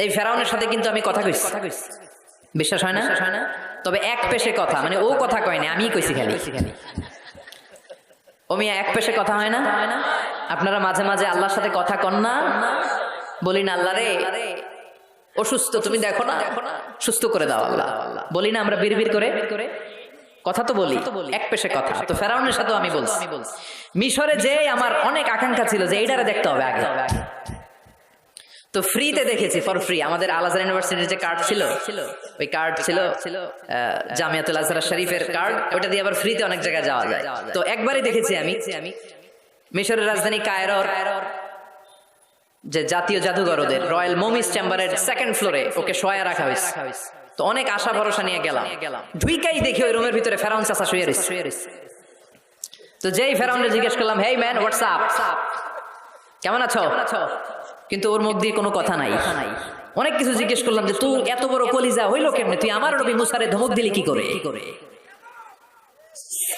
এই ফেরাউনের সাথে কিন্তু আমি কথা কইছি, বিশ্বাস হয় না? তবে এক পেশে কথা, মানে ও কথা কয় না, আমিই কইছি খালি। ও মিয়া এক পেশে কথা হয় না? আপনারা মাঝে মাঝে আল্লাহর সাথে কথা কন না? বলি না আল্লাহ রে অসুস্থ, তুমি দেখো না, সুস্থ করে দাও আল্লাহ। বলি না আমরা বিড়বিড় করে কথা, তো বলি এক পেশে কথা। তো ফেরাউনের সাথেও আমি বলছি। মিশরে যে আমার অনেক আকাঙ্ক্ষা ছিল যে এইটারে দেখতে হবে আগে, তো ফ্রিতে দেখেছি, ফর ফ্রি। আমাদের আল আজহার ইউনিভার্সিটির যে কার্ড ছিল, ওই কার্ড ছিল জামিয়াতুল আজহার শরীফের কার্ড, ওটা দিয়ে আবার ফ্রিতে অনেক জায়গায় যাওয়া যায়। তো একবারই দেখেছি আমি মিশরের রাজধানী কায়রোর যে জাতীয় জাদুঘর, ওদের রয়্যাল মমিস চেম্বারের সেকেন্ড ফ্লোরে ওকে শোয়া রাখা হয়েছে। তো অনেক আশা ভরসা নিয়ে গেলাম, ঢুইকাই দেখি ওই রুমের ভিতরে ফেরাউন চাচা শুয়ে রয়েছে। তো যেই ফেরাউনকে জিজ্ঞেস করলাম, হেই ম্যান হোয়াটস আপ, কেমন আছো, কিন্তু ওর মুখ দিয়ে কোনো কথা নাই। অনেক কিছু জিজ্ঞেস করলাম যে তুই এত বড় কলিজা হইলো কেমনে, তুই আমার নবী মুসারে ধমক দিলি কি করে?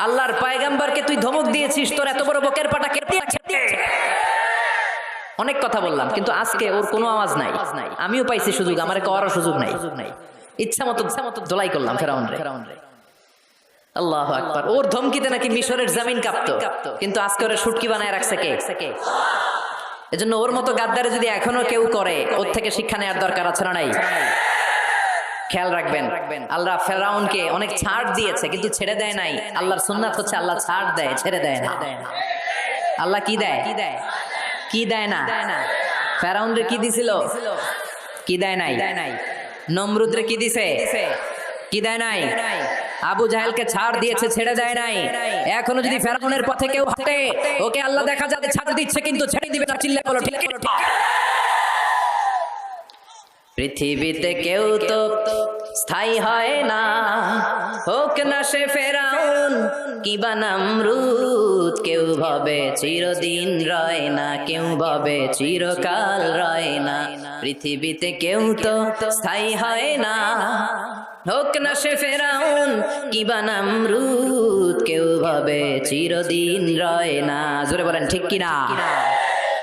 আল্লাহর পয়গম্বরকে তুই ধমক দিয়েছিস, তোর এত বড় বকের পাটা কেটে অনেক কথা বললাম, কিন্তু আজকে ওর কোনো আওয়াজ নাই। আমিও পাইছি সুযোগ, আমার করার সুযোগ নাই। ইচ্ছা মতো দোলাই করলাম ফেরাউনরে। আল্লাহু আকবার। ওর ধমকিতে নাকি মিশরের জমিন কাঁপতো, কিন্তু আজকে ওরে শুটকি বানায় রাখছে কে? এজন্য ওর মতো গাদ্দারে যদি এখনো কেউ করে, ওর থেকে শিক্ষা নেওয়ার দরকার আছে না নাই? খেয়াল রাখবেন, আল্লাহ ফেরাউনকে অনেক ছাড় দিয়েছে কিন্তু ছেড়ে দেয় নাই। আল্লাহর সুন্নাত হচ্ছে আল্লাহ ছাড় দেয়, ছেড়ে দেয় না। আল্লাহ কি দেয়? কি দেয় না? ফেরাউনরে কি দিছিল? কি দেয় নাই? নমরুদরে কি দিছে? কি দেয় নাই? আবু জাহেলকে ছাড় দিয়েছে, ছেড়ে দেয় নাই। এখনো যদি ফেরাউনের পথে কেউ হাঁটে, ওকে আল্লাহ দেখা যাবে ছাড় দিচ্ছে কিন্তু ছেড়ে দিবে না। চিল্লা বলো ঠিক ঠিক। পৃথিবীতে কেউ তো স্থায়ী হয় না, হোক না সে ফেরাউন কিবা নমরুদ। কেউ ভাবে চিরদিন রয় না, কেউ ভাবে চিরকাল রয় না। পৃথিবীতে কেউ তো স্থায়ী হয় না, হোক না সে ফেরাউন কিবা নমরুদ। কেউ ভাবে চিরদিন রয় না। জোরে বলেন ঠিক কিনা?